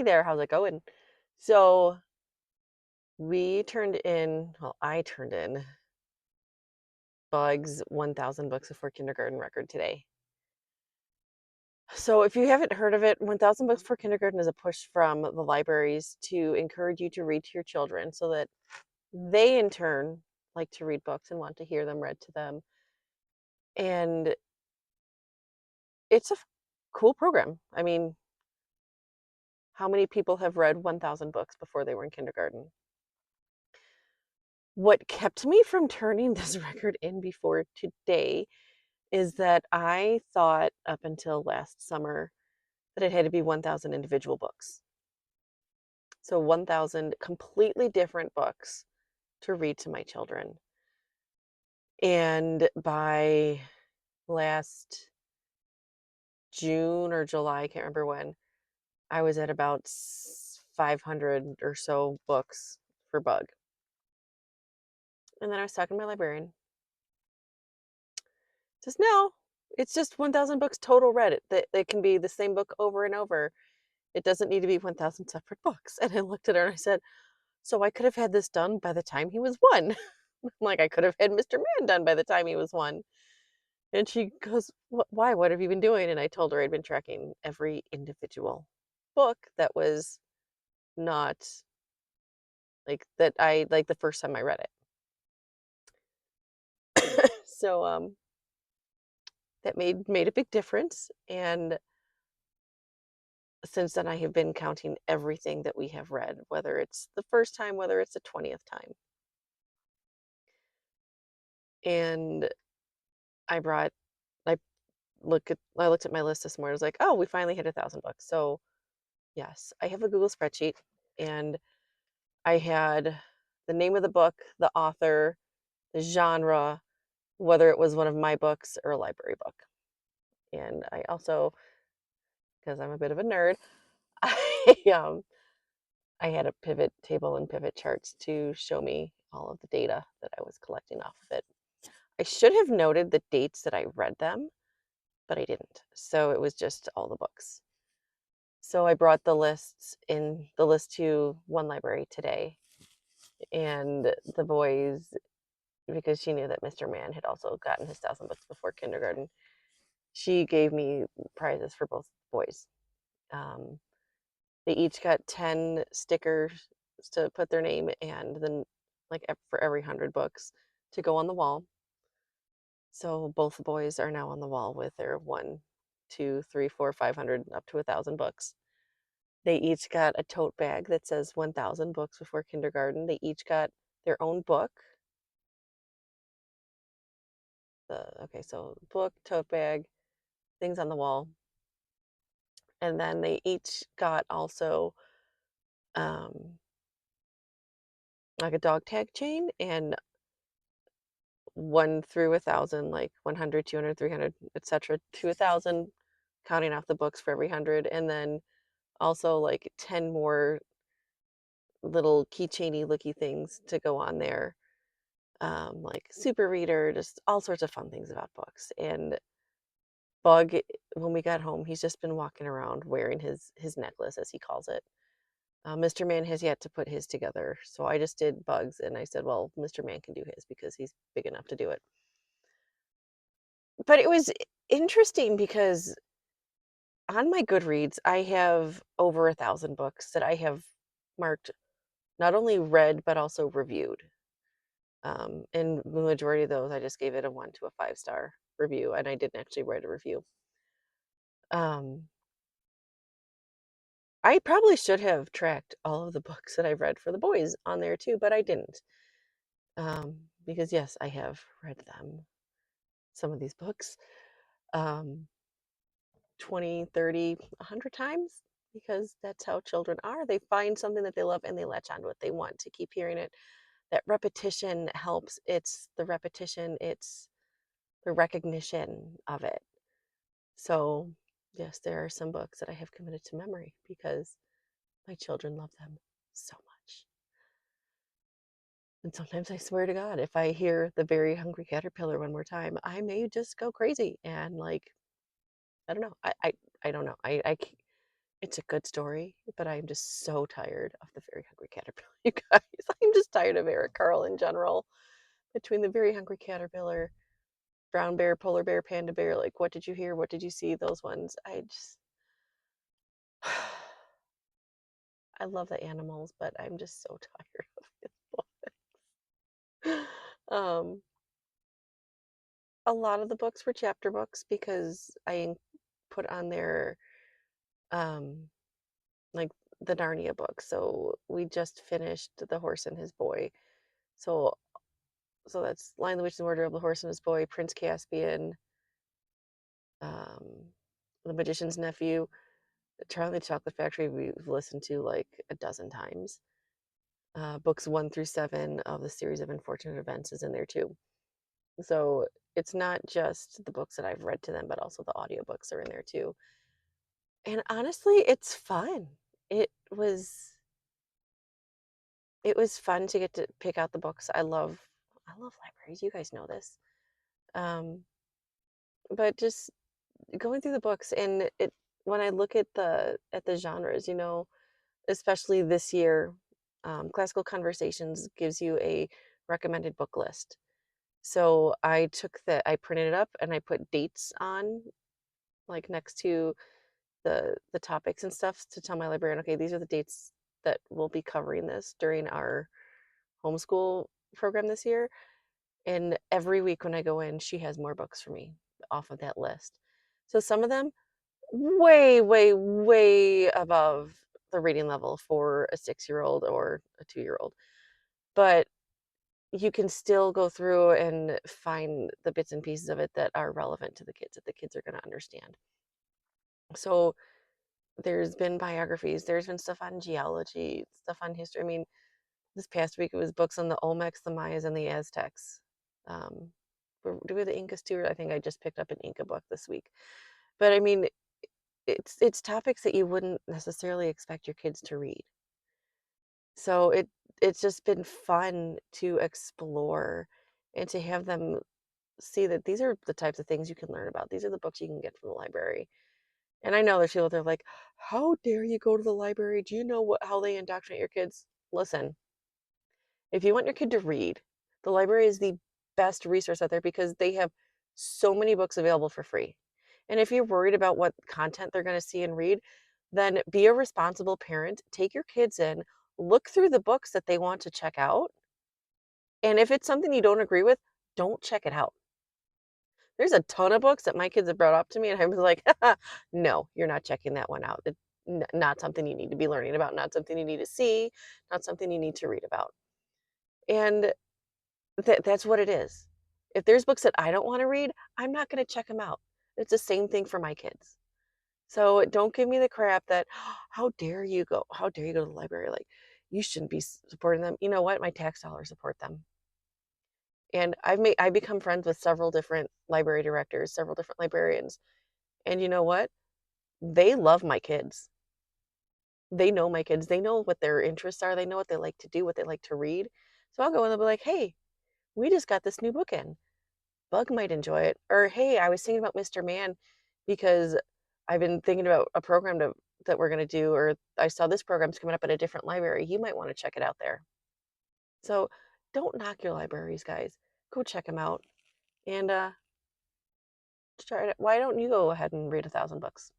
Hey there, how's it going? So I turned in Bug's 1,000 Books Before Kindergarten record today. So if you haven't heard of it, 1,000 Books Before Kindergarten is a push from the libraries to encourage you to read to your children so that they in turn like to read books and want to hear them read to them. And it's a cool program. I mean, how many people have read 1,000 books before they were in kindergarten? What kept me from turning this record in before today is that I thought up until last summer that it had to be 1,000 individual books. So 1,000 completely different books to read to my children. And by last June or July, I can't remember when, I was at about 500 or so books for Bug. And then I was talking to my librarian. Says, no, it's just 1,000 books total read. They can be the same book over and over. It doesn't need to be 1,000 separate books. And I looked at her and I said, so I could have had this done by the time he was one. Like I could have had Mr. Man done by the time he was one. And she goes, why? What have you been doing? And I told her I'd been tracking every individual book that was not like that I like the first time I read it. So that made a big difference. And since then I have been counting everything that we have read, whether it's the first time, whether it's the 20th time. And I brought I I looked at my list this morning. I was like, oh, we finally hit 1,000 books. So yes, I have a Google spreadsheet, and I had the name of the book, the author, the genre, whether it was one of my books or a library book. And I also, because I'm a bit of a nerd, I had a pivot table and pivot charts to show me all of the data that I was collecting off of it. I should have noted the dates that I read them, but I didn't. So it was just all the books. So I brought the list to one library today, and the boys, because she knew that Mr. Man had also gotten his 1,000 books before kindergarten, she gave me prizes for both boys. Um, they each got 10 stickers to put their name, and then like for every 100 books to go on the wall. So both boys are now on the wall with their 1, 2, 3, 4, 500, up to 1,000 books. They each got a tote bag that says 1,000 books before kindergarten. They each got their own book. So book, tote bag, things on the wall. And then they each got also like a dog tag chain, and 1 through 1,000, like 100, 200, 300, etc., to 1,000, counting off the books for every 100. And then also like 10 more little keychainy looky things to go on there, like super reader, just all sorts of fun things about books. And Bug, when we got home, he's just been walking around wearing his necklace, as he calls it. Mr. Man has yet to put his together, so I just did Bugs, and I said, well, Mr. Man can do his because he's big enough to do it. But it was interesting because on my Goodreads, I have over 1,000 books that I have marked not only read but also reviewed. And the majority of those, I just gave it a 1 to a 5-star review, and I didn't actually write a review. Um, I probably should have tracked all of the books that I've read for the boys on there too, but I didn't. Because yes, I have read them, some of these books, um, 20, 30, 100 times, because that's how children are. They find something that they love and they latch on to it. They want to keep hearing it. That repetition helps. It's the repetition, it's the recognition of it. So, yes, there are some books that I have committed to memory because my children love them so much. And sometimes I swear to God, if I hear The Very Hungry Caterpillar one more time, I may just go crazy and like, I don't know. I don't know. It's a good story, but I'm just so tired of the Very Hungry Caterpillar, you guys. I'm just tired of Eric Carle in general. Between the Very Hungry Caterpillar, brown bear, polar bear, panda bear, like what did you hear? What did you see? Those ones. I just I love the animals, but I'm just so tired of it. A lot of the books were chapter books because I put on there um like the Narnia books. So we just finished The Horse and His Boy. So that's Lion the Witch and the Wardrobe, The Horse and His Boy, Prince Caspian, um, The Magician's Nephew, Charlie and the Chocolate Factory. We've listened to like a dozen times. Books 1 through 7 of the series of Unfortunate Events is in there too. So it's not just the books that I've read to them, but also the audiobooks are in there too. And honestly, it's fun. It was it was fun to get to pick out the books. I love libraries. You guys know this. Um, but just going through the books and it when I look at the genres, especially this year, Classical Conversations gives you a recommended book list. So I printed it up and I put dates on, like next to the topics and stuff to tell my librarian, okay, these are the dates that we'll be covering this during our homeschool program this year. And every week when I go in, she has more books for me off of that list. So some of them way, way, way above the reading level for a 6-year-old or a 2-year-old. But you can still go through and find the bits and pieces of it that are relevant to the kids, that the kids are going to understand. So there's been biographies, there's been stuff on geology, stuff on history. I mean, this past week it was books on the Olmecs, the Mayas, and the Aztecs. Um, do we have the Incas too? I think I just picked up an Inca book this week. But I mean, it's topics that you wouldn't necessarily expect your kids to read. So it's just been fun to explore and to have them see that these are the types of things you can learn about. These are the books you can get from the library. And I know there's people that are like, how dare you go to the library? Do you know how they indoctrinate your kids? Listen, if you want your kid to read, the library is the best resource out there because they have so many books available for free. And if you're worried about what content they're going to see and read, then be a responsible parent. Take your kids in, look through the books that they want to check out. And if it's something you don't agree with, don't check it out. There's a ton of books that my kids have brought up to me, and I was like, no, you're not checking that one out. Not something you need to be learning about, not something you need to see, not something you need to read about. And that's what it is. If there's books that I don't want to read, I'm not going to check them out. It's the same thing for my kids. So don't give me the crap that, how dare you go? How dare you go to the library? Like, you shouldn't be supporting them. You know what? My tax dollars support them. And I become friends with several different library directors, several different librarians. And you know what? They love my kids. They know my kids. They know what their interests are. They know what they like to do, what they like to read. So I'll go and they'll be like, hey, we just got this new book in. Bug might enjoy it. Or, hey, I was thinking about Mr. Man because I've been thinking about a program that we're going to do, or I saw this program's coming up at a different library. You might want to check it out there. So don't knock your libraries, guys. Go check them out. And try it. Why don't you go ahead and read 1,000 books?